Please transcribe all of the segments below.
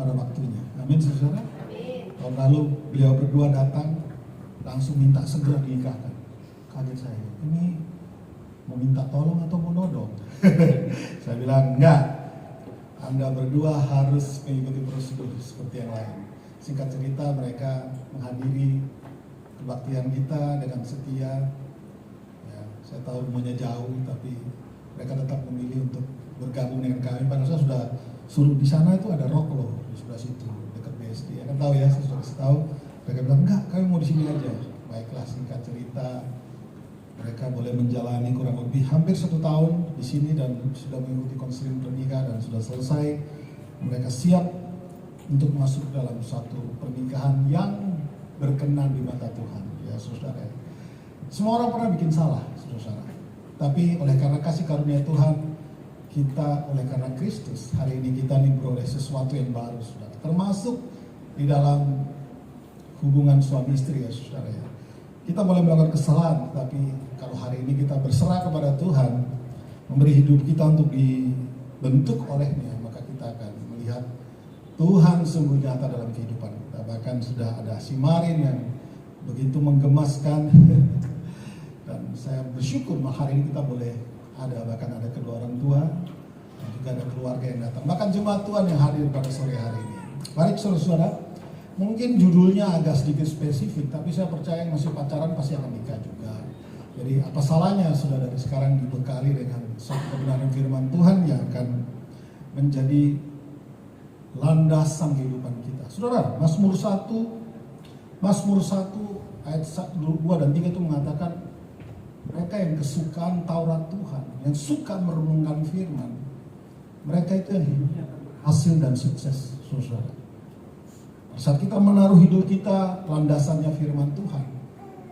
pada waktunya. Amin, saudara. Tahun lalu beliau berdua datang, langsung minta segera dinikahkan. Kaget saya, ini mau minta tolong atau mau nodong? Saya bilang, enggak, Anda berdua harus mengikuti prosedur seperti yang lain. Singkat cerita, mereka menghadiri kebaktian kita dengan setia. Ya, saya tahu rumahnya jauh, tapi mereka tetap memilih untuk bergabung dengan kami. Padahal saya sudah suruh di sana itu ada Roklo di sebelah situ, dekat BSD. Ya kan tahu ya, saya sudah kasih tahu. Mereka bilang, enggak, kami mau di sini aja. Baiklah, singkat cerita, mereka boleh menjalani kurang lebih hampir 1 tahun di sini dan sudah mengikuti konseling pernikahan dan sudah selesai. Mereka siap untuk masuk dalam suatu pernikahan yang berkenan di mata Tuhan, ya saudara. Semua orang pernah bikin salah, saudara. Tapi oleh karena kasih karunia Tuhan, kita oleh karena Kristus hari ini kita nih beroleh sesuatu yang baru, saudara. Termasuk di dalam hubungan suami istri, ya saudara ya. Kita boleh melakukan kesalahan, tapi kalau hari ini kita berserah kepada Tuhan, memberi hidup kita untuk dibentuk olehnya, maka kita akan melihat Tuhan sungguh nyata dalam kehidupan kita. Bahkan sudah ada Simarin yang begitu menggemaskan dan saya bersyukur hari ini kita boleh ada, bahkan ada kedua orang tua dan juga ada keluarga yang datang, bahkan jemaat Tuhan yang hadir pada sore hari ini. Baik saudara-saudara, mungkin judulnya agak sedikit spesifik, tapi saya percaya yang masih pacaran pasti akan nikah juga. Jadi apa salahnya sudah dari sekarang dibekali dengan satu kebenaran firman Tuhan yang akan menjadi landasan kehidupan kita. Saudara, Mazmur 1 ayat 2 dan 3 itu mengatakan mereka yang kesukaan Taurat Tuhan, yang suka merenungkan firman, mereka itu yang hidupnya hasil dan sukses, saudara. Saat kita menaruh hidup kita landasannya firman Tuhan,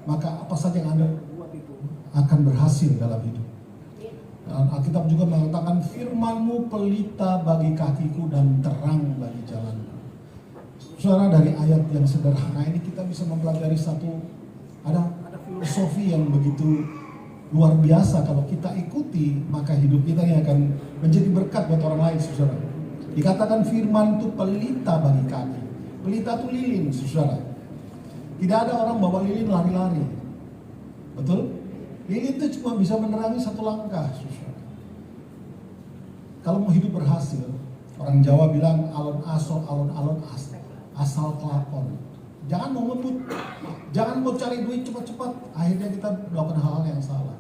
maka apa saja yang Anda buat itu akan berhasil dalam hidup. Dan Alkitab juga mengatakan firman-Mu pelita bagi kakiku dan terang bagi jalanku. Saudara, dari ayat yang sederhana ini kita bisa mempelajari ada filosofi yang begitu luar biasa. Kalau kita ikuti, maka hidup kita yang akan menjadi berkat buat orang lain, saudara. Dikatakan firman itu pelita bagi kaki. Pelita itu lilin, saudara. Tidak ada orang bawa lilin lari-lari. Betul? Lilin itu cuma bisa menerangi 1 langkah, saudara. Kalau mau hidup berhasil, orang Jawa bilang alon-alon asal kelakon. Jangan mau ngebut, jangan mau cari duit cepat-cepat. Akhirnya kita melakukan hal-hal yang salah.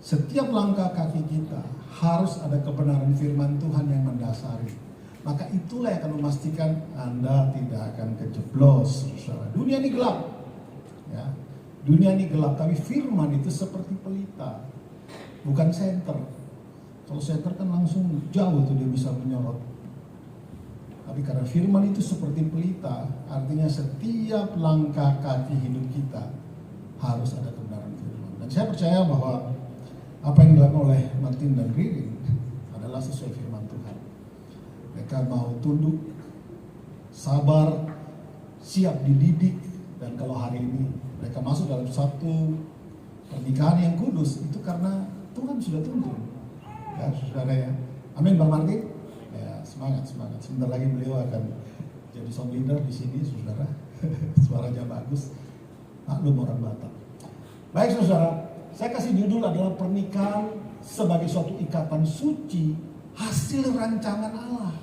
Setiap langkah kaki kita harus ada kebenaran firman Tuhan yang mendasari. Maka itulah yang akan memastikan Anda tidak akan kejeblos, saudara. Dunia ini gelap, ya. Dunia ini gelap, tapi firman itu seperti pelita, bukan senter. Kalau senter kan langsung jauh tuh dia bisa menyorot. Tapi karena firman itu seperti pelita, artinya setiap langkah kaki hidup kita harus ada kebenaran firman. Dan saya percaya bahwa apa yang dilakukan oleh Martin dan Ririn adalah sesuai firman Tuhan. Mereka mau tunduk, sabar, siap dididik, dan kalau hari ini mereka masuk dalam satu pernikahan yang kudus, itu karena Tuhan sudah tuntun. Ya, saudara ya. Amin, Bang Martin. Ya, semangat. Sebentar lagi beliau akan jadi song leader di sini, saudara. Suaranya bagus. Maklum orang Batak. Baik, saudara. Saya kasih judul adalah pernikahan sebagai suatu ikatan suci, hasil rancangan Allah.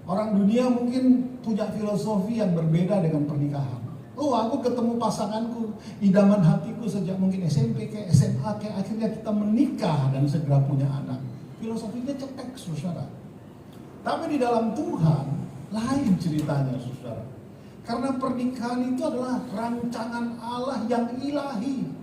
Orang dunia mungkin punya filosofi yang berbeda dengan pernikahan. Oh, aku ketemu pasanganku, idaman hatiku sejak mungkin SMP ke SMA ke akhirnya kita menikah dan segera punya anak. Filosofinya cetek, saudara. Tapi di dalam Tuhan lain ceritanya, saudara. Karena pernikahan itu adalah rancangan Allah yang ilahi.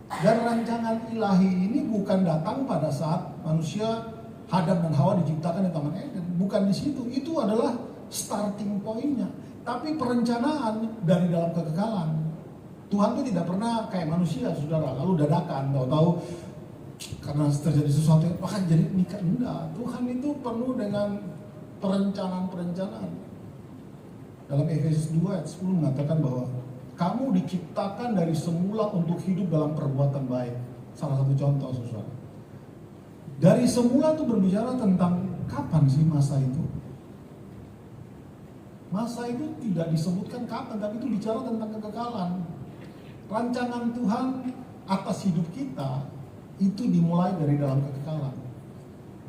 Dan rancangan ilahi ini bukan datang pada saat manusia Adam dan Hawa diciptakan di Taman Eden. Bukan di situ. Itu adalah starting point-nya. Tapi perencanaan dari dalam kekekalan. Tuhan itu tidak pernah kayak manusia, saudara. Lalu dadakan, tahu-tahu karena terjadi sesuatu yang bahkan jadi nikah. Enggak. Tuhan itu penuh dengan perencanaan. Dalam Efesus 2 ayat 10 mengatakan bahwa kamu diciptakan dari semula untuk hidup dalam perbuatan baik. Salah satu contoh, saudara. Dari semula itu berbicara tentang kapan sih masa itu? Masa itu tidak disebutkan kapan, tapi itu bicara tentang kekekalan. Rancangan Tuhan atas hidup kita itu dimulai dari dalam kekekalan.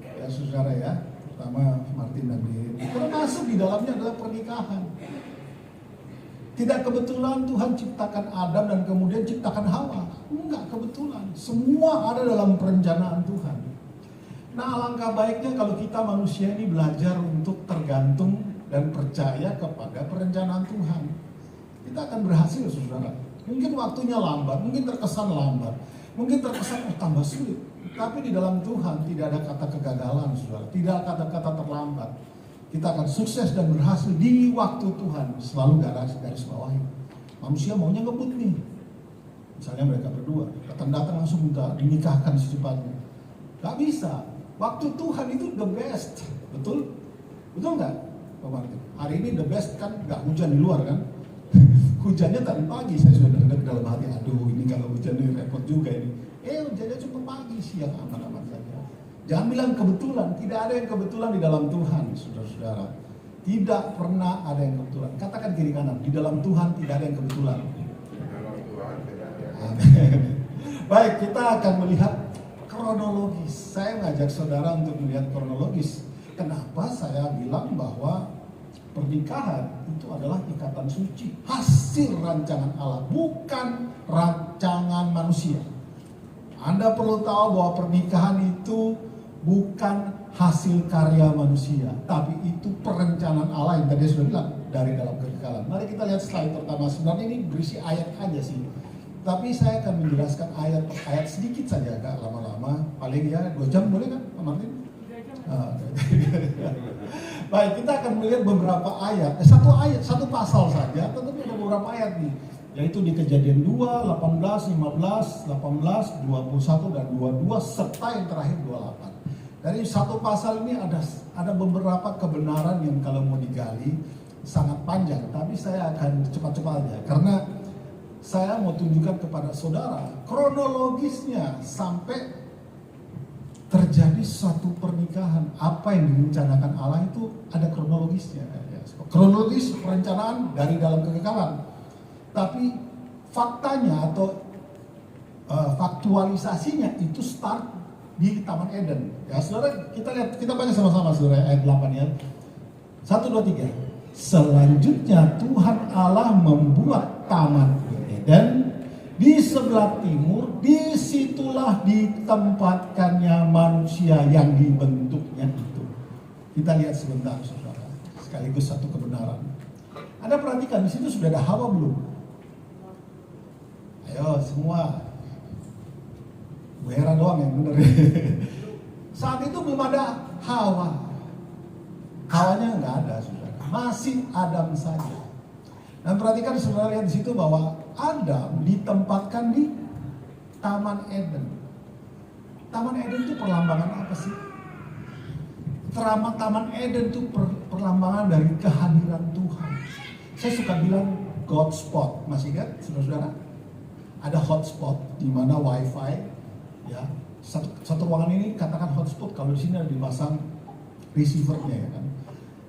Ya saudara ya, pertama Martin dan Dean, termasuk di dalamnya adalah pernikahan. Tidak kebetulan Tuhan ciptakan Adam dan kemudian ciptakan Hawa. Enggak kebetulan, semua ada dalam perencanaan Tuhan. Nah, alangkah baiknya kalau kita manusia ini belajar untuk tergantung dan percaya kepada perencanaan Tuhan. Kita akan berhasil, saudara. Mungkin waktunya lambat, mungkin terkesan lambat, mungkin terkesan tambah sulit. Tapi di dalam Tuhan tidak ada kata kegagalan, saudara. Tidak ada kata-kata terlambat. Kita akan sukses dan berhasil di waktu Tuhan. Selalu garis bawahi. Manusia maunya ngebut nih. Misalnya mereka berdua, datang langsung minta dinikahkan secepatnya. Gak bisa. Waktu Tuhan itu the best. Betul? Betul nggak, Pak Martin? Hari ini the best kan nggak hujan di luar kan? Hujannya tadi pagi, saya sudah dengar dalam hati, aduh ini kalau hujan ini repot juga ini. Hujannya cuma pagi, siang aman-aman saja. Jangan bilang kebetulan, tidak ada yang kebetulan di dalam Tuhan, saudara-saudara. Tidak pernah ada yang kebetulan. Katakan kiri kanan, di dalam Tuhan tidak ada yang kebetulan. Baik, kita akan melihat kronologis. Saya mengajak saudara untuk melihat kronologis. Kenapa saya bilang bahwa pernikahan itu adalah ikatan suci, hasil rancangan Allah, bukan rancangan manusia. Anda perlu tahu bahwa pernikahan itu bukan hasil karya manusia, tapi itu perencanaan Allah yang tadi saya sudah bilang dari dalam kekekalan. Mari kita lihat slide pertama. Sebenarnya ini berisi ayat aja sih, tapi saya akan menjelaskan ayat per ayat sedikit saja, agak lama-lama, paling ya 2 jam boleh kan, Pak Martin? Baik, kita akan melihat beberapa ayat, satu pasal saja, tetapi ada beberapa ayat nih, yaitu di Kejadian 2, 18, 15, 18, 21 dan 22 serta yang terakhir 28. Dari satu pasal ini ada beberapa kebenaran yang kalau mau digali sangat panjang, tapi saya akan cepat-cepat aja karena saya mau tunjukkan kepada saudara kronologisnya sampai terjadi suatu pernikahan. Apa yang direncanakan Allah itu ada kronologisnya. Kronologis perencanaan dari dalam kekekalan. Tapi faktanya atau faktualisasinya itu start di Taman Eden. Ya saudara, kita lihat, kita baca sama-sama saudara ayat 8 ya. 1, 2, 3. Selanjutnya Tuhan Allah membuat Taman Eden di sebelah timur, disitulah ditempatkannya manusia yang dibentuknya itu. Kita lihat sebentar saudara, sekaligus satu kebenaran. Anda perhatikan di situ sudah ada Hawa belum? Ayo semua, Bu Hera doang yang benar. Saat itu belum ada Hawa. Hawanya nggak ada saudara, masih Adam saja. Dan perhatikan saudara lihat di situ bahwa Adam ditempatkan di Taman Eden. Taman Eden itu perlambangan apa sih? Taman Eden itu perlambangan dari kehadiran Tuhan. Saya suka bilang God spot, masih ingat saudara-saudara? Ada hotspot di mana wifi, ya satu ruangan ini katakan hotspot kalau di sini ada dipasang receivernya ya kan.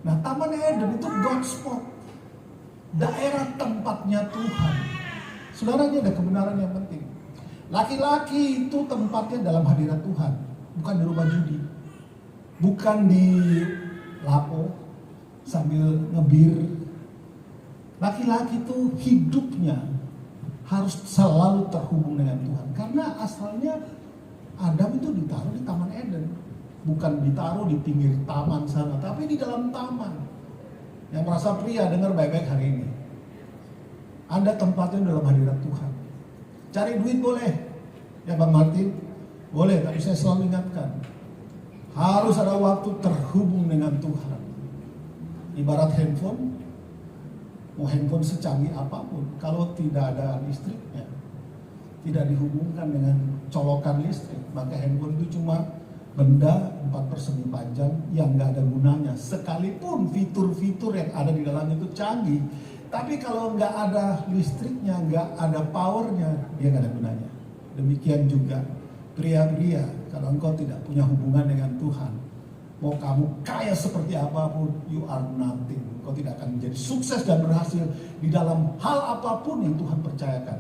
Nah Taman Eden itu God spot, daerah tempatnya Tuhan. Saudara, ini ada kebenaran yang penting. Laki-laki itu tempatnya dalam hadirat Tuhan, bukan di rumah judi, bukan di lapo sambil ngebir. Laki-laki itu hidupnya harus selalu terhubung dengan Tuhan, karena asalnya Adam itu ditaruh di Taman Eden, bukan ditaruh di pinggir taman sana, tapi di dalam taman. Yang merasa pria dengar baik-baik hari ini. Anda tempatnya dalam hadirat Tuhan. Cari duit boleh, ya Bang Martin, boleh, tapi saya selalu ingatkan, harus ada waktu terhubung dengan Tuhan. Ibarat handphone, mau handphone secanggih apapun, kalau tidak ada listriknya, tidak dihubungkan dengan colokan listrik, maka handphone itu cuma benda 4 persegi panjang yang nggak ada gunanya. Sekalipun fitur-fitur yang ada di dalamnya itu canggih, tapi kalau nggak ada listriknya, nggak ada powernya, dia nggak ada gunanya. Demikian juga pria-pria, kalau engkau tidak punya hubungan dengan Tuhan, Mau kamu kaya seperti apapun, you are nothing. Kau tidak akan menjadi sukses dan berhasil di dalam hal apapun yang Tuhan percayakan.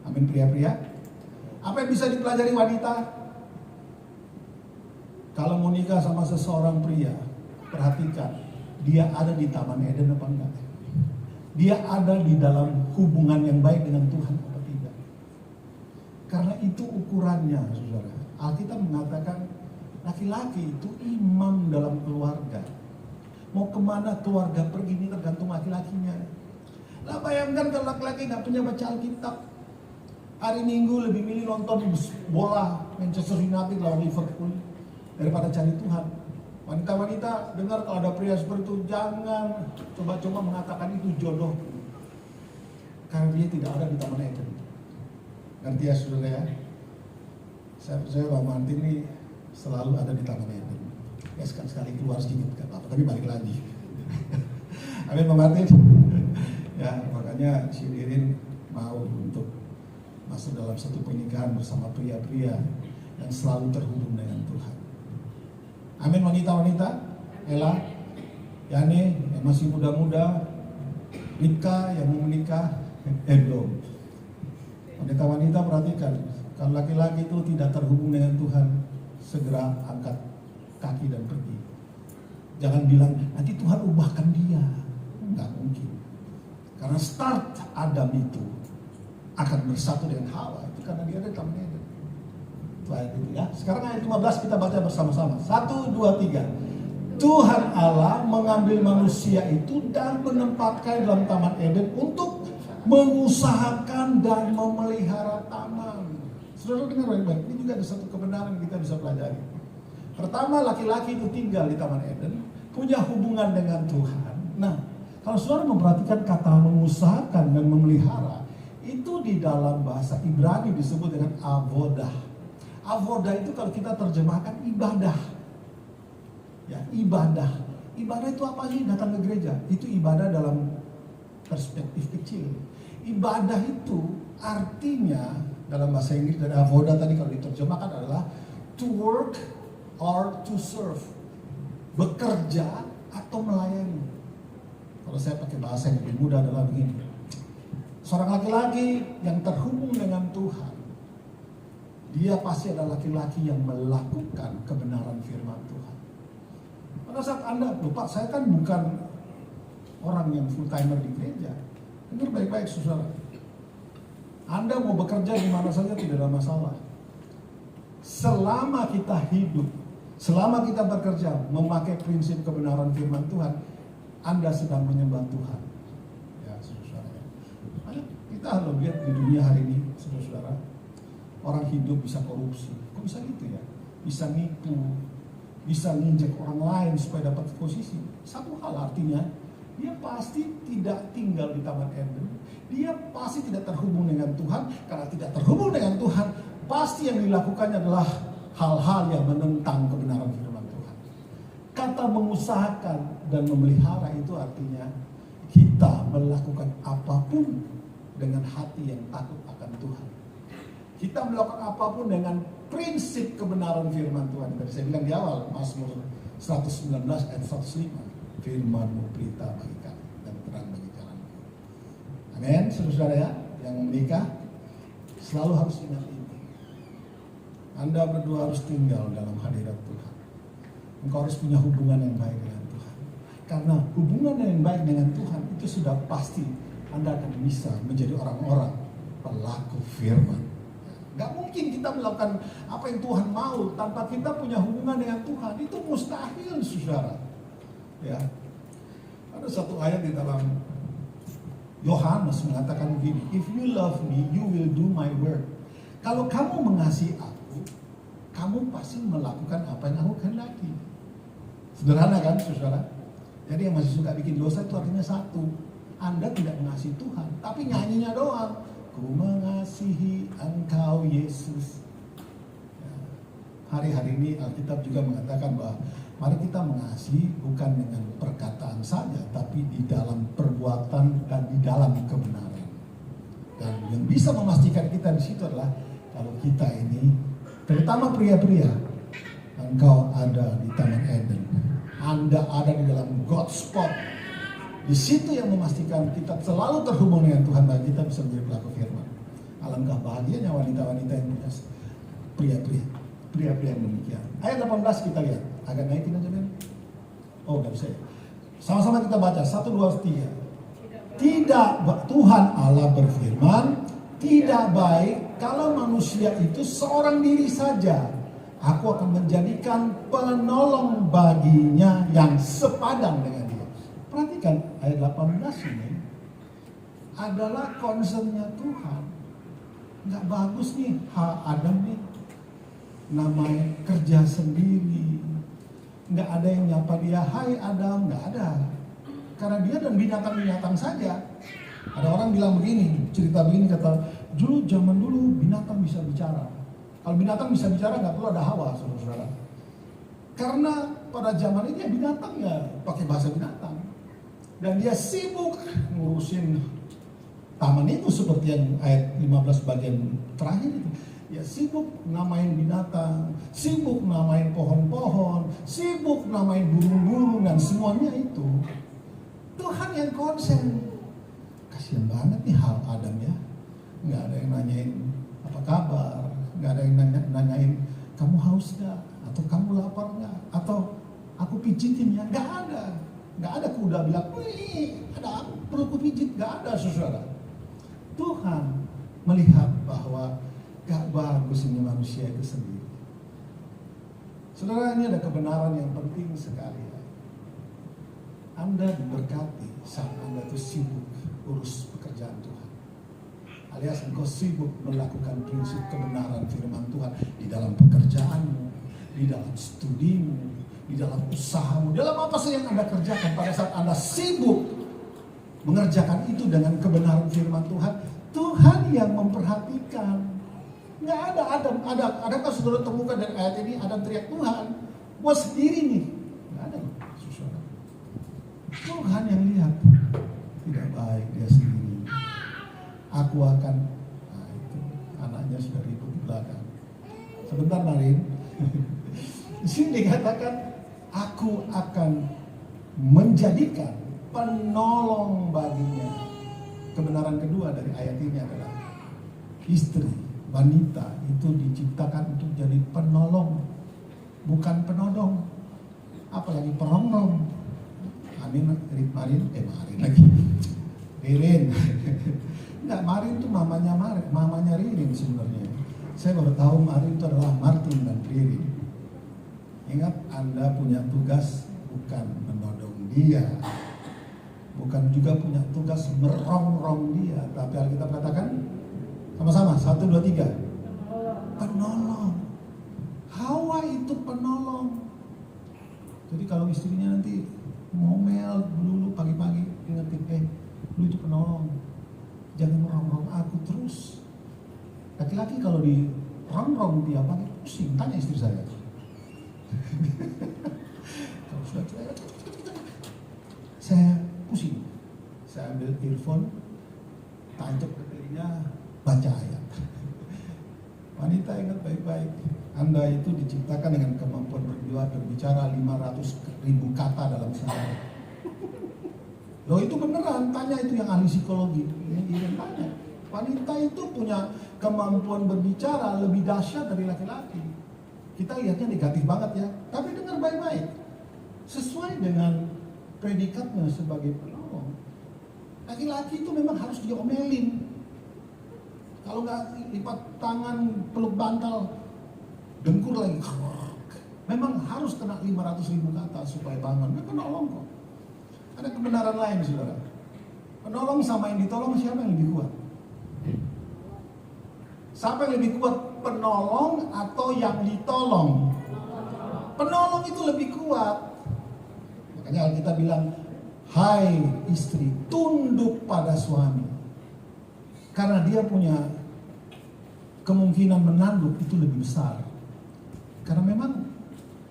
Amin pria-pria. Apa yang bisa dipelajari wanita? Kalau mau nikah sama seseorang pria, perhatikan, dia ada di Taman Eden apa enggak? Dia ada di dalam hubungan yang baik dengan Tuhan apa tidak? Karena itu ukurannya, saudara. Alkitab mengatakan laki-laki itu imam dalam keluarga. Mau kemana keluarga pergi ini tergantung laki-lakinya. Lah bayangkan kalau laki-laki gak punya baca Alkitab, hari Minggu lebih milih nonton bola Manchester United lawan Liverpool daripada cari Tuhan. Wanita-wanita dengar kalau ada pria seperti itu, jangan coba-coba mengatakan itu jodoh, karena dia tidak ada di Taman Eden. Ngerti ya saudara ya? Saya percaya Bang Martin ini selalu ada di Taman Eden. Ya sekali keluar sedikit gak apa-apa, tapi balik lagi. Amin Bang Martin. Ya makanya si Ririn mau untuk masuk dalam satu pernikahan bersama pria-pria yang selalu terhubung dengan Tuhan. Amin wanita-wanita. Ella, Yani yang masih muda-muda, Rika yang mau menikah, belum. Wanita-wanita perhatikan, kalau laki-laki itu tidak terhubung dengan Tuhan, segera angkat kaki dan pergi. Jangan bilang nanti Tuhan ubahkan dia. Enggak mungkin. Karena start Adam itu akan bersatu dengan Hawa itu karena dia ada Taman Eden. Itu ayat itu ya. Sekarang ayat 15 kita baca bersama-sama. 1, 2, 3. Tuhan Allah mengambil manusia itu dan menempatkan dalam Taman Eden untuk mengusahakan dan memelihara taman. Saudara dengar baik-baik. Ini juga ada satu kebenaran yang kita bisa pelajari. Pertama, laki-laki itu tinggal di Taman Eden, punya hubungan dengan Tuhan. Nah, kalau saudara memperhatikan kata mengusahakan dan memelihara, itu di dalam bahasa Ibrani disebut dengan avodah. Avodah itu kalau kita terjemahkan ibadah. Ya, ibadah. Ibadah itu apa sih? Datang ke gereja. Itu ibadah dalam perspektif kecil. Ibadah itu artinya dalam bahasa Inggris dari avodah tadi kalau diterjemahkan adalah to work or to serve. Bekerja atau melayani. Kalau saya pakai bahasa yang lebih mudah adalah begini. Seorang laki-laki yang terhubung dengan Tuhan, dia pasti adalah laki-laki yang melakukan kebenaran firman Tuhan. Pada saat Anda lupa, saya kan bukan orang yang full timer di gereja. Dengar baik-baik saudara. Anda mau bekerja di mana saja tidak ada masalah. Selama kita hidup, selama kita bekerja memakai prinsip kebenaran firman Tuhan, Anda sedang menyembah Tuhan. Ya, saudara. Kita harus lihat di dunia hari ini, saudara. Orang hidup bisa korupsi. Kok bisa gitu ya? Bisa nipu, bisa nginjek orang lain supaya dapat posisi. Satu hal artinya, dia pasti tidak tinggal di Taman Eden. Dia pasti tidak terhubung dengan Tuhan. Karena tidak terhubung dengan Tuhan, pasti yang dilakukannya adalah hal-hal yang menentang kebenaran firman Tuhan. Kata mengusahakan dan memelihara itu artinya kita melakukan apapun dengan hati yang takut akan Tuhan. Kita melakukan apapun dengan prinsip kebenaran firman Tuhan. Tadi saya bilang di awal, Mazmur 119 ayat 105. Firman-Mu berita bagi kami dan terang bagi jalanku. Amin, saudara ya, yang menikah selalu harus ingat ini. Anda berdua harus tinggal dalam hadirat Tuhan. Engkau harus punya hubungan yang baik dengan Tuhan. Karena hubungan yang baik dengan Tuhan itu sudah pasti Anda akan bisa menjadi orang-orang pelaku firman. Gak mungkin kita melakukan apa yang Tuhan mau tanpa kita punya hubungan dengan Tuhan. Itu mustahil, saudara. Ya, ada satu ayat di dalam Yohanes mengatakan begini, if you love me, you will do my work. Kalau kamu mengasihi aku, kamu pasti melakukan apa yang aku kehendaki. Sederhana kan, saudara? Jadi yang masih suka bikin dosa itu artinya satu, Anda tidak mengasihi Tuhan, tapi nyanyinya doang. Ku mengasihi Engkau Yesus. Ya. Hari-hari ini Alkitab juga mengatakan bahwa mari kita mengasihi bukan dengan perkataan saja, tapi di dalam perbuatan dan di dalam kebenaran. Dan yang bisa memastikan kita di situ adalah kalau kita ini, terutama pria-pria, engkau ada di Taman Eden. Anda ada di dalam God spot. Di situ yang memastikan kita selalu terhubung dengan Tuhan dan kita bisa menjadi pelaku firman. Alangkah bahagianya wanita-wanita yang punya pria-pria yang demikian. Ayat 18 kita lihat. Agak naikin aja Ben. Oh nggak bisa ya. Sama-sama kita baca 1, 2, 3. Tidak, Tuhan Allah berfirman, tidak baik kalau manusia itu seorang diri saja. Aku akan menjadikan penolong baginya yang sepadan dengan dia. Perhatikan ayat 18 ini adalah concernnya Tuhan. Nggak bagus nih Adam nih, namanya kerja sendiri, nggak ada yang nyapa dia, hai Adam, nggak ada. Karena dia dan binatang-binatang saja. Ada orang bilang begini, cerita begini, kata dulu zaman dulu binatang bisa bicara. Kalau binatang bisa bicara nggak perlu ada Hawa, saudara-saudara. Karena pada zaman itu ya binatang ya pakai bahasa binatang. Dan dia sibuk ngurusin taman itu seperti yang ayat 15 bagian terakhir itu. Ya sibuk namain binatang, sibuk namain pohon-pohon, sibuk namain burung-burung dan semuanya itu. Tuhan yang konsen. Kasian banget nih hal Adam ya. Nggak ada yang nanyain apa kabar, nggak ada yang nanyain kamu haus nggak, atau kamu lapar nggak, atau aku pijitin ya, nggak ada. Nggak ada kuda bilang, wih ada apa perlu ku pijit, nggak ada saudara. Tuhan melihat bahwa gak bagus ini manusia itu sendiri. Saudara, ini ada kebenaran yang penting sekali ya. Anda diberkati saat Anda itu sibuk urus pekerjaan Tuhan, alias engkau sibuk melakukan prinsip kebenaran firman Tuhan di dalam pekerjaanmu, di dalam studimu, di dalam usahamu, dalam apa saja yang Anda kerjakan. Pada saat Anda sibuk mengerjakan itu dengan kebenaran firman Tuhan, Tuhan yang memperhatikan. Nggak adakah saudara temukan dari ayat ini Adam teriak Tuhan, gua sendiri nih? Nggak ada, saudara. Tuhan yang lihat, tidak baik dia sendiri. Aku akan, nah itu anaknya sudah ribut di belakang. Sebentar Marin. Di sini dikatakan, aku akan menjadikan penolong baginya. Kebenaran kedua dari ayat ini adalah istri, wanita itu diciptakan untuk jadi penolong, bukan penodong, apalagi perongrong. Amin, Marin lagi. Ririn. Enggak, Marin itu mamanya Ririn sebenarnya. Saya baru tahu Marin itu adalah Martin dan Ririn. Ingat, Anda punya tugas bukan menodong dia, bukan juga punya tugas merongrong dia, tapi Alkitab katakan sama-sama 1, 2, 3 penolong. Hawa itu penolong. Jadi kalau istrinya nanti ngomel dulu pagi-pagi, ingetin, lu itu penolong, jangan merongrong aku terus. Laki-laki kalau di rongrong dia pagi pusing, tanya istri saya. Kalau sudah saya pusing, saya ambil earphone, tancap ke telinga, baca ayat. Wanita, ingat baik-baik, Anda itu diciptakan dengan kemampuan berbicara 500.000 kata dalam sehari. Loh itu beneran, tanya itu yang ahli psikologi. Ini tanya, wanita itu punya kemampuan berbicara lebih dahsyat dari laki-laki. Kita lihatnya negatif banget ya, tapi dengar baik-baik, sesuai dengan predikatnya sebagai penolong. Laki-laki itu memang harus diomelin. Kalau nggak lipat tangan, peluk bantal, dengkur lagi. Memang harus kena 500.000 kata supaya bangun. Nah, penolong kok. Ada kebenaran lain, saudara. Penolong sama yang ditolong, siapa yang lebih kuat? Siapa yang lebih kuat? Penolong atau yang ditolong? Penolong itu lebih kuat. Makanya Alkitab bilang, hai istri, tunduk pada suami. Karena dia punya kemungkinan menanduk itu lebih besar. Karena memang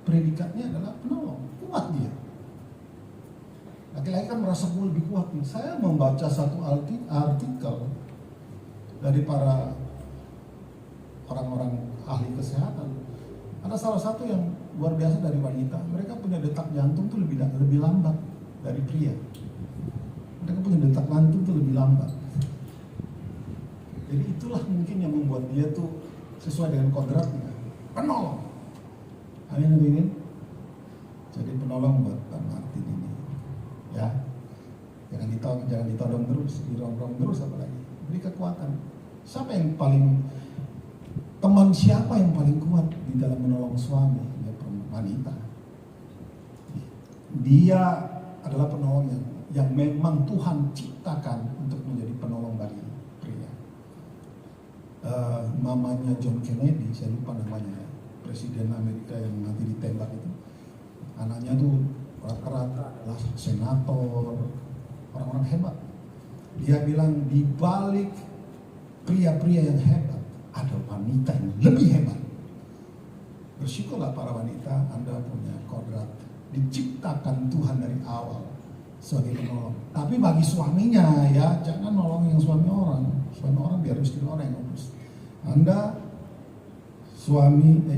predikatnya adalah penolong, kuat dia. Laki-laki kan merasa lebih kuat nih. Saya membaca satu artikel dari para orang-orang ahli kesehatan. Ada salah satu yang luar biasa dari wanita. Mereka punya detak jantung tuh lebih lambat dari pria. Mereka punya detak jantung tuh lebih lambat. Jadi itulah mungkin yang membuat dia tuh sesuai dengan kodratnya, penolong. Amin. Jadi penolong buat Pak Martin ini, ya. Jangan ditodong terus, dirongrong terus, apalagi beri kekuatan. Teman siapa yang paling kuat di dalam menolong suami? Ya, wanita. Dia adalah penolong yang memang Tuhan ciptakan untuk menjadi penolong bagi pria. Mamanya John Kennedy, saya lupa namanya, presiden Amerika yang nanti ditembak itu, anaknya tuh rata-rata adalah senator, orang-orang hebat. Dia bilang di balik pria-pria yang hebat ada wanita yang lebih hebat. Bersyukurlah para wanita, Anda punya kodrat, diciptakan Tuhan dari awal sebagai penolong. Tapi bagi suaminya, ya jangan nolong yang suami orang. Suami orang biar istri orang yang urus. Anda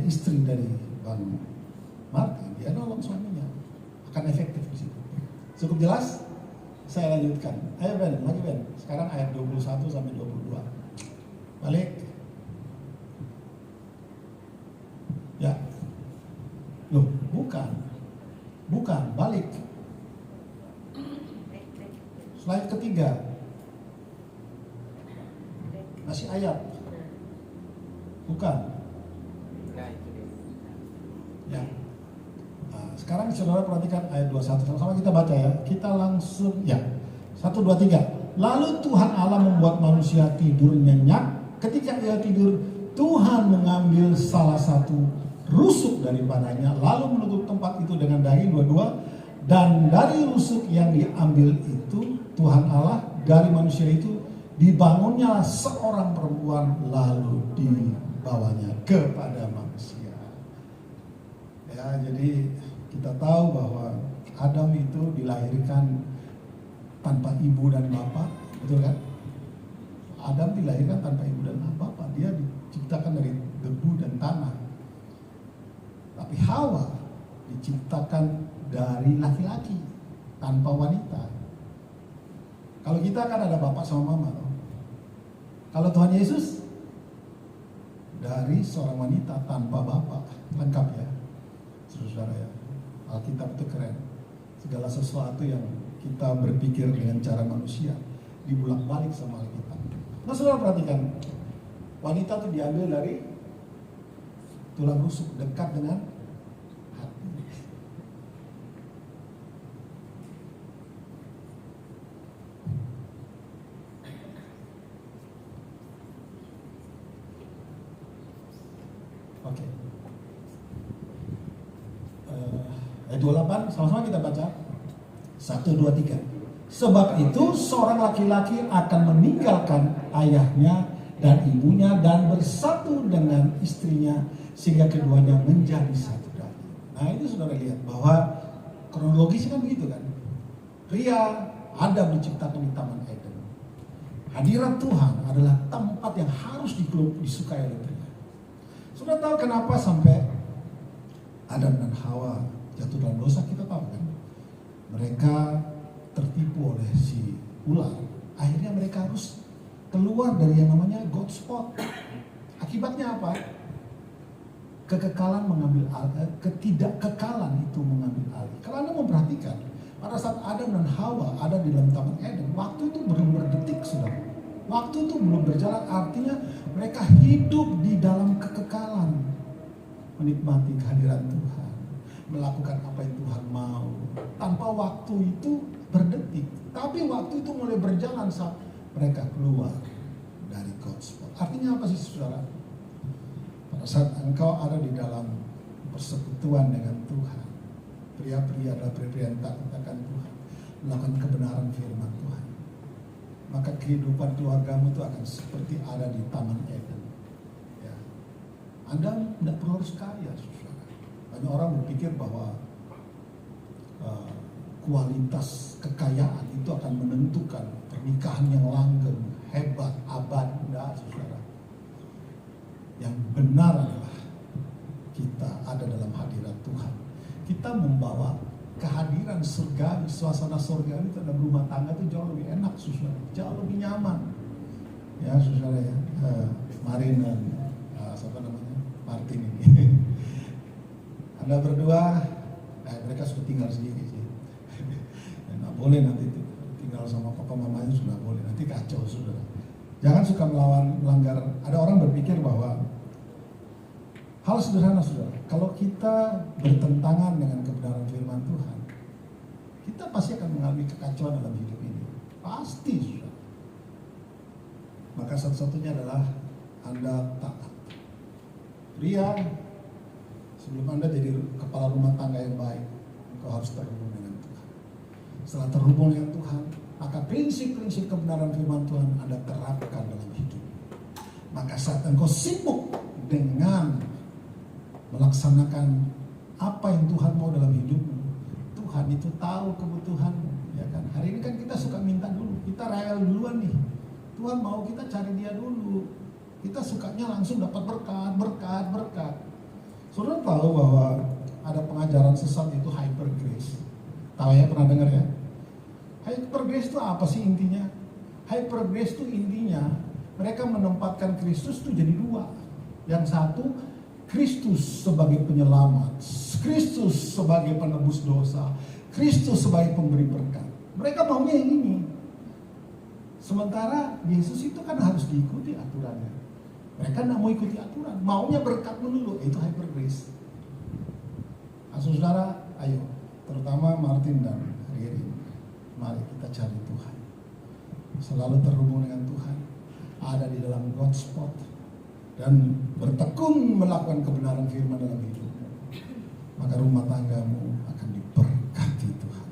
istri dari Bang Martin, dia nolong suaminya, akan efektif di situ. Cukup jelas? Saya lanjutkan. Ayo Ben, lagi Ben. Sekarang ayat 21 sampai 22. Balik. Ya. Loh, bukan, balik. Slide ketiga. Masih ayat. Bukan. Ya. Nah, sekarang saudara perhatikan ayat 21. Sama-sama kita baca ya. Kita langsung ya. 1, 2, 3. Lalu Tuhan Allah membuat manusia tidur nyenyak. Ketika ia tidur, Tuhan mengambil salah satu rusuk daripadanya, lalu menutup tempat itu dengan daging. 22. Dan dari rusuk yang diambil itu, Tuhan Allah dari manusia itu dibangunnya seorang perempuan, lalu dibawanya kepada manusia. Ya, jadi kita tahu bahwa Adam itu dilahirkan tanpa ibu dan bapak, betul kan? Adam dilahirkan tanpa ibu dan bapak, dia diciptakan dari debu dan tanah. Tapi Hawa diciptakan dari laki-laki tanpa wanita. Kalau kita kan ada bapak sama mama. Kalau Tuhan Yesus dari seorang wanita tanpa bapak, lengkap ya, saudara ya. Alkitab itu keren. Segala sesuatu yang kita berpikir dengan cara manusia dibulak-balik sama Alkitab. Nah, saudara perhatikan, wanita itu diambil dari tulang rusuk dekat dengan hati. Oke. Ayat 28, sama-sama kita baca. 1, 2, 3. Sebab itu seorang laki-laki akan meninggalkan ayahnya dan ibunya dan bersatu dengan istrinya sehingga keduanya menjadi satu daging. Nah, itu saudara lihat bahwa kronologisnya kan begitu kan. Pria Adam diciptakan di Taman Eden. Hadirat Tuhan adalah tempat yang harus disukai oleh pria. Sudah tahu kenapa sampai Adam dan Hawa jatuh dalam dosa, kita tahu kan. Mereka tertipu oleh si ular. Akhirnya mereka harus keluar dari yang namanya God spot. Akibatnya apa? Kekekalan mengambil alih, ketidakkekalan itu mengambil alih. Kalau Anda memperhatikan, pada saat Adam dan Hawa ada di dalam Taman Eden, waktu itu belum berdetik, saudara. Waktu itu belum berjalan, artinya mereka hidup di dalam kekekalan, menikmati kehadiran Tuhan, melakukan apa yang Tuhan mau, tanpa waktu itu berdetik. Tapi waktu itu mulai berjalan saat mereka keluar dari God spot. Artinya apa sih, saudara? Pada saat engkau ada di dalam persekutuan dengan Tuhan, pria-pria adalah pria-pria yang takut akan Tuhan, melakukan kebenaran firman Tuhan, maka kehidupan keluargamu itu akan seperti ada di Taman Eden. Ya. Anda tidak perlu harus kaya, saudara. Banyak orang berpikir bahwa kualitas kekayaan itu akan menentukan pernikahan yang langgeng, hebat, abadi. Tidak, saudara. Yang benar adalah kita ada dalam hadirat Tuhan. Kita membawa kehadiran surgawi, suasana surgawi dalam rumah tangga itu jauh lebih enak, saudara, jauh lebih nyaman. Ya, saudara ya. Kemarin siapa namanya? Martin ini. Anda berdua, mereka sudah tinggal sendiri sih. Nggak boleh nanti tinggal sama papa mamanya, sudah boleh, nanti kacau, saudara. Jangan suka melanggar. Ada orang berpikir bahwa hal sederhana, saudara, kalau kita bertentangan dengan kebenaran firman Tuhan, kita pasti akan mengalami kekacauan dalam hidup ini. Pasti, saudara. Maka satu-satunya adalah Anda taat. Pria, sebelum Anda jadi kepala rumah tangga yang baik, engkau harus terhubung dengan Tuhan. Setelah terhubung dengan Tuhan, maka prinsip-prinsip kebenaran firman Tuhan Anda terapkan dalam hidup. Maka saat engkau sibuk dengan melaksanakan apa yang Tuhan mau dalam hidupmu, Tuhan itu tahu kebutuhanmu, ya kan? Hari ini kan kita suka minta dulu, kita rewel duluan nih. Tuhan mau kita cari Dia dulu. Kita sukanya langsung dapat berkat. Saudara tahu bahwa ada pengajaran sesat itu hyper grace. Tahu ya, pernah dengar ya? Hyper grace itu apa sih intinya? Hyper grace itu intinya mereka menempatkan Kristus itu jadi dua. Yang satu, Kristus sebagai penyelamat, Kristus sebagai penebus dosa, Kristus sebagai pemberi berkat. Mereka maunya yang ini. Sementara Yesus itu kan harus diikuti aturannya. Mereka tidak mau ikuti aturan, maunya berkat dulu, itu hyper grace. Nah, saudara, ayo, terutama Martin dan Ririn, mari kita cari Tuhan. Selalu terhubung dengan Tuhan, ada di dalam God's spot, dan bertekun melakukan kebenaran firman dalam hidupmu. Maka rumah tanggamu akan diberkati Tuhan.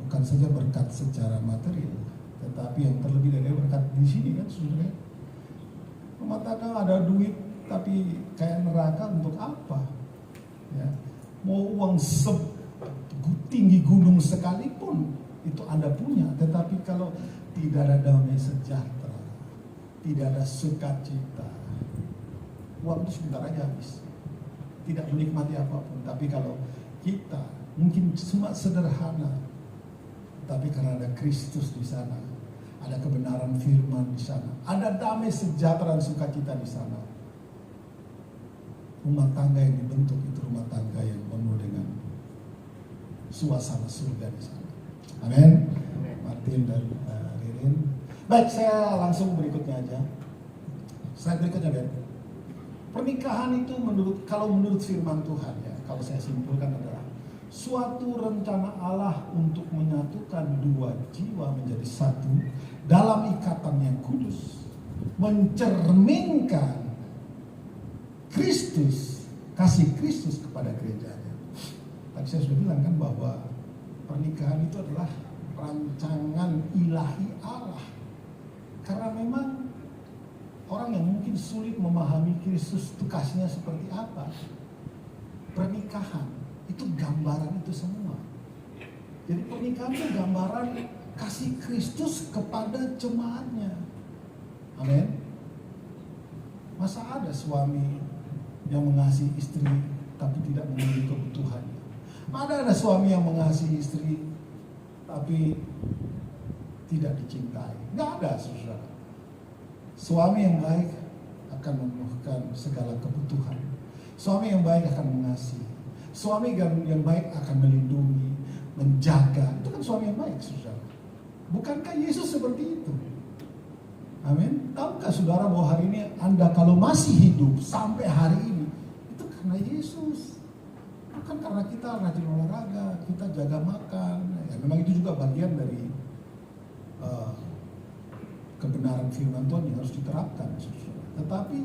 Bukan saja berkat secara material, tetapi yang terlebih dari berkat di sini kan, saudara. Rumah tangga ada duit tapi kayak neraka untuk apa? Ya. Mau uang tinggi gunung sekalipun itu Anda punya, tetapi kalau tidak ada damai sejahtera, tidak ada sukacita, uang itu sebentar aja habis. Tidak menikmati apapun. Tapi kalau kita mungkin cuma sederhana, tapi karena ada Kristus di sana, ada kebenaran firman di sana, ada damai sejahtera dan sukacita di sana. Rumah tangga yang dibentuk itu rumah tangga yang penuh dengan suasana surga di sana. Amin. Martin dan Ririn. Baik, saya langsung berikutnya aja. Slide berikutnya, Ben. Pernikahan itu kalau menurut firman Tuhan ya, kalau saya simpulkan adalah suatu rencana Allah untuk menyatukan dua jiwa menjadi satu dalam ikatan yang kudus, mencerminkan Kristus, kasih Kristus kepada gerejanya. Tadi saya sudah bilang kan bahwa pernikahan itu adalah rancangan ilahi Allah. Karena memang orang yang mungkin sulit memahami Kristus itu kasihnya seperti apa, pernikahan itu gambaran itu semua. Jadi pernikahan itu gambaran kasih Kristus kepada jemaatnya. Amin. Masa ada suami yang mengasihi istri tapi tidak memenuhi kebutuhannya? Ada suami yang mengasihi istri tapi tidak dicintai? Nggak ada, saudara. Suami yang baik akan memenuhkan segala kebutuhan. Suami yang baik akan mengasihi. Suami yang baik akan melindungi, menjaga. Itu kan suami yang baik, saudara. Bukankah Yesus seperti itu? Amin. Tahukah saudara bahwa hari ini Anda kalau masih hidup sampai hari ini, itu karena Yesus. Bukan karena kita rajin olahraga, kita jaga makan. Ya, memang itu juga bagian dari kebenaran firman Tuhan yang harus diterapkan, saudara. Tetapi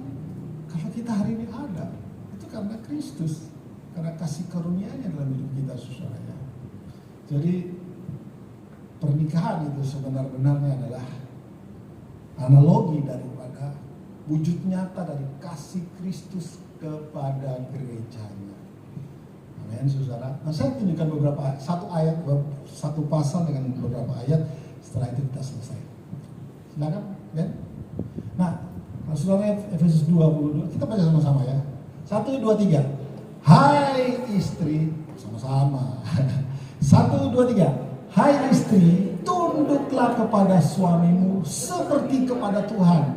kalau kita hari ini ada, itu karena Kristus, karena kasih karunia-Nya dalam hidup kita, saudara ya. Jadi pernikahan itu sebenar-benarnya adalah analogi daripada wujud nyata dari kasih Kristus kepada gerejanya. Amin, saudara. Nah, saya tunjukkan satu pasal dengan beberapa ayat. Setelah itu kita selesai. Silakan, Ben. Nah, saudara, Efesus 2:22, kita baca sama-sama ya. 1, 2, 3. Hai istri, sama-sama. 1, 2, 3. Hai istri, tunduklah kepada suamimu seperti kepada Tuhan.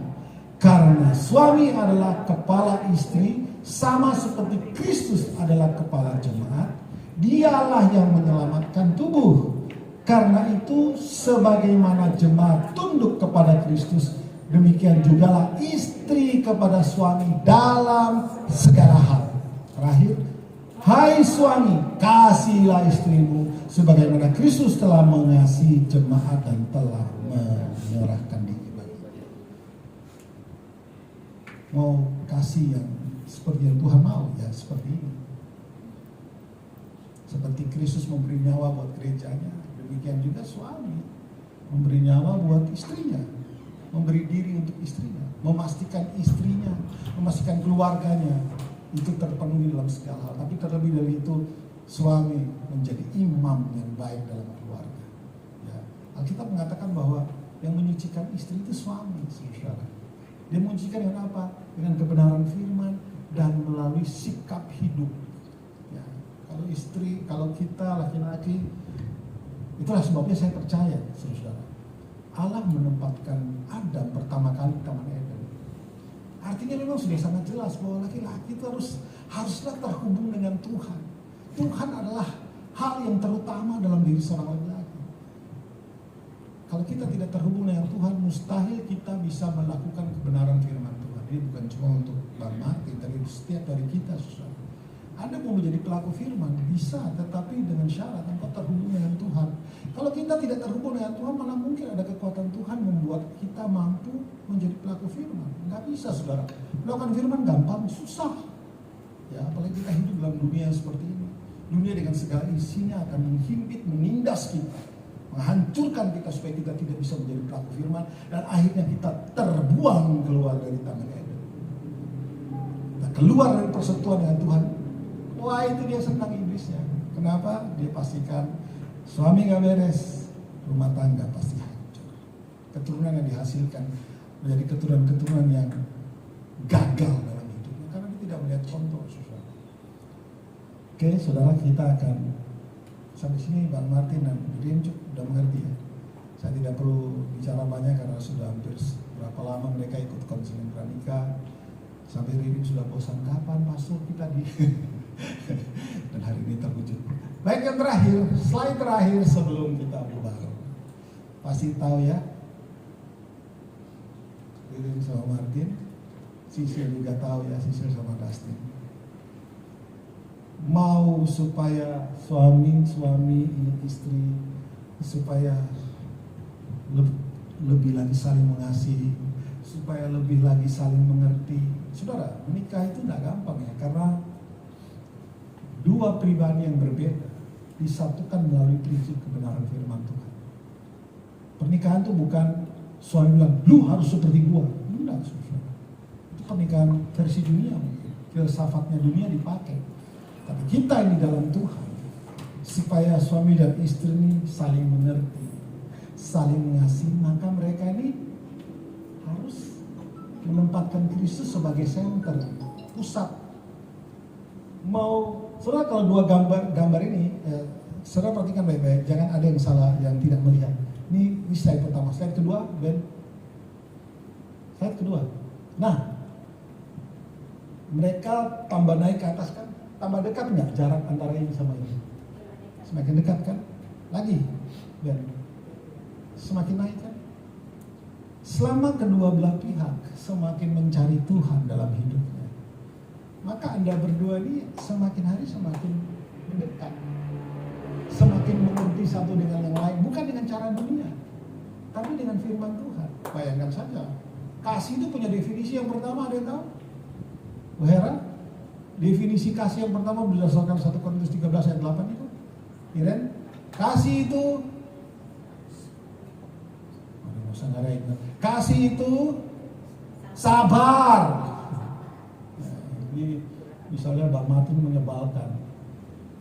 Karena suami adalah kepala istri, sama seperti Kristus adalah kepala jemaat. Dialah yang menyelamatkan tubuh. Karena itu sebagaimana jemaat tunduk kepada Kristus, demikian jugalah istri kepada suami dalam segala hal. Terakhir, hai suami, kasihilah istrimu sebagaimana Kristus telah mengasihi jemaat dan telah menyerahkan diri. Mau kasih yang seperti yang Tuhan mau, ya seperti ini. Seperti Kristus memberi nyawa buat gerejanya, demikian juga suami memberi nyawa buat istrinya, memberi diri untuk istrinya, memastikan istrinya, memastikan keluarganya itu terpenuhi dalam segala hal. Tapi terlebih dari itu, suami menjadi imam yang baik dalam keluarga. Ya. Alkitab mengatakan bahwa yang menyucikan istri itu suami, saudara. Dia menyucikan dengan apa? Dengan kebenaran firman dan melalui sikap hidup. Ya. Kalau istri, kalau kita laki-laki, itulah sebabnya saya percaya, saudara, Allah menempatkan Adam pertama kali di Taman Eden. Artinya memang sudah sangat jelas bahwa laki-laki itu haruslah terhubung dengan Tuhan. Tuhan adalah hal yang terutama dalam diri seorang laki-laki. Kalau kita tidak terhubung dengan Tuhan, mustahil kita bisa melakukan kebenaran firman Tuhan. Ini bukan cuma untuk Bang Martin, tapi setiap dari kita, saudara. Anda mau menjadi pelaku firman, bisa, tetapi dengan syarat engkau terhubung dengan Tuhan. Kalau kita tidak terhubung dengan Tuhan, mana mungkin ada kekuatan Tuhan membuat kita mampu menjadi pelaku firman. Nggak bisa, saudara. Melakukan firman gampang, susah. Ya, apalagi kita hidup dalam dunia seperti ini. Dunia dengan segala isinya akan menghimpit, menindas kita, menghancurkan kita supaya kita tidak bisa menjadi pelaku firman, dan akhirnya kita terbuang keluar dari Taman Eden. Kita keluar dari persekutuan dengan Tuhan. Wah, itu dia senang iblisnya. Kenapa? Dia pastikan suami gak beres, rumah tangga pasti hancur. Keturunan yang dihasilkan menjadi keturunan-keturunan yang gagal dalam hidupnya karena dia tidak melihat contoh, saudara. Oke, saudara, kita akan sampai sini. Bang Martin dan Rin sudah mengerti ya. Saya tidak perlu bicara banyak karena sudah hampir berapa lama mereka ikut konseling pranikah. Sampai Rin sudah bosan, kapan masuk kita di dan hari ini terwujud. Baik, yang terakhir, slide terakhir sebelum kita bubar. Pasti tahu ya, Rin sama Martin, Sisil juga tahu ya, Sisil sama Dustin. Mau supaya suami ini istri supaya lebih lagi saling mengasihi, supaya lebih lagi saling mengerti. Saudara, menikah itu tidak gampang ya, karena dua pribadi yang berbeda disatukan melalui prinsip kebenaran firman Tuhan. Pernikahan itu bukan suami bilang, lu harus seperti gua. Enggak, saudara. Itu pernikahan versi dunia mungkin. Filsafatnya dunia dipakai. Tapi kita ini dalam Tuhan, supaya suami dan istri ini saling mengerti, saling mengasihi, maka mereka ini harus menempatkan Kristus sebagai senter, pusat. Saudara, kalau dua gambar ini, saudara perhatikan baik-baik, jangan ada yang salah, yang tidak melihat. Ini slide pertama, slide kedua, Ben. Slide kedua. Nah, mereka tambah naik ke atas kan? Tambah dekat nggak jarak antara ini sama ini? Semakin dekat kan? Lagi, Ben. Semakin naik kan? Selama kedua belah pihak semakin mencari Tuhan dalam hidupnya, maka Anda berdua ini semakin hari semakin mendekat, semakin mengerti satu dengan yang lain, bukan dengan cara dunia, tapi dengan firman Tuhan. Bayangkan saja, kasih itu punya definisi yang pertama, ada yang tahu? Bu Hera, definisi kasih yang pertama berdasarkan 1 Korintus 13 ayat 8 itu, Iren, kasih itu, kasih itu sabar. Ini misalnya Mbak Martin menyebalkan,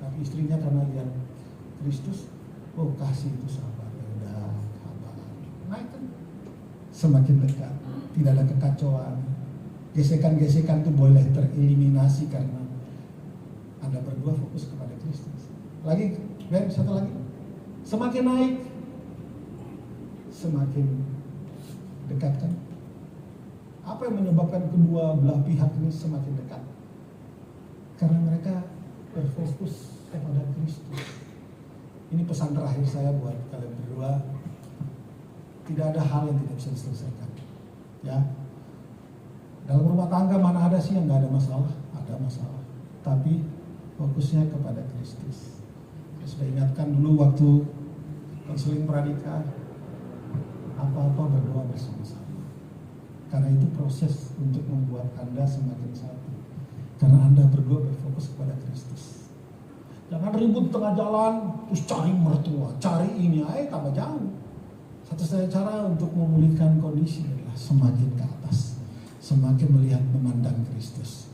tapi istrinya karena lihat Kristus, oh kasih itu sabar, udah sabar. Naik kan, semakin dekat, tidak ada kekacauan, gesekan-gesekan itu boleh tereliminasi karena Anda berdua fokus kepada Kristus. Lagi, Ben, satu lagi. Semakin naik, semakin dekat kan? Apa yang menyebabkan kedua belah pihak ini semakin dekat? Karena mereka berfokus kepada Kristus. Ini pesan terakhir saya buat kalian berdua. Tidak ada hal yang tidak bisa diselesaikan. Ya, dalam rumah tangga mana ada sih yang nggak ada masalah? Ada masalah. Tapi fokusnya kepada Kristus. Saya sudah ingatkan dulu waktu konseling pranikah, apa-apa berdoa bersama-sama. Karena itu proses untuk membuat Anda semakin satu. Karena Anda berdua berfokus kepada Kristus. Jangan ribut tengah jalan, terus cari mertua, cari ini, tambah jauh. Satu-satunya cara untuk memulihkan kondisi adalah semakin ke atas, semakin melihat memandang Kristus.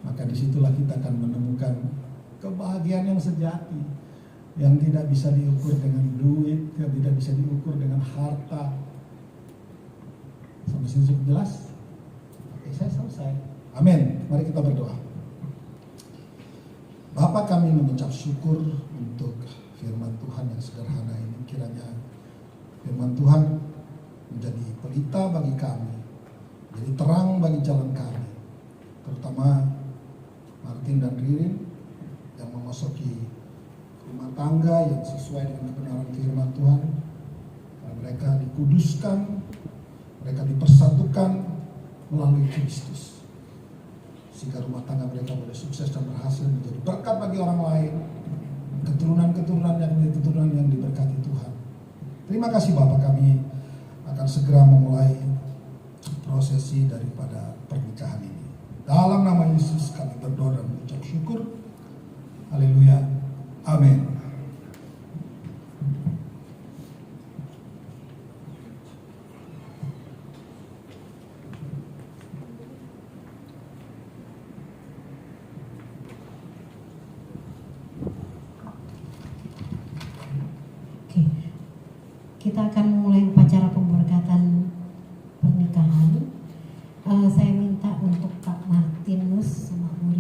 Maka disitulah kita akan menemukan kebahagiaan yang sejati, yang tidak bisa diukur dengan duit, yang tidak bisa diukur dengan harta. Sampai sini cukup jelas? Oke, saya selesai. Amin. Mari kita berdoa. Bapa, kami mengucap syukur untuk firman Tuhan yang sederhana ini. Kiranya firman Tuhan menjadi pelita bagi kami, jadi terang bagi jalan kami, terutama Martin dan Ririn yang memasuki rumah tangga yang sesuai dengan kebenaran firman Tuhan. Mereka dikuduskan, mereka dipersatukan melalui Kristus, sehingga rumah tangga mereka boleh sukses dan berhasil menjadi berkat bagi orang lain, keturunan-keturunan yang menjadi keturunan yang diberkati Tuhan. Terima kasih Bapak, kami akan segera memulai prosesi daripada pernikahan ini. Dalam nama Yesus kami berdoa dan mengucap syukur. Haleluya. Amin. Kita akan mulai upacara pemberkatan pernikahan. Saya minta untuk Pak Martinus sama Bu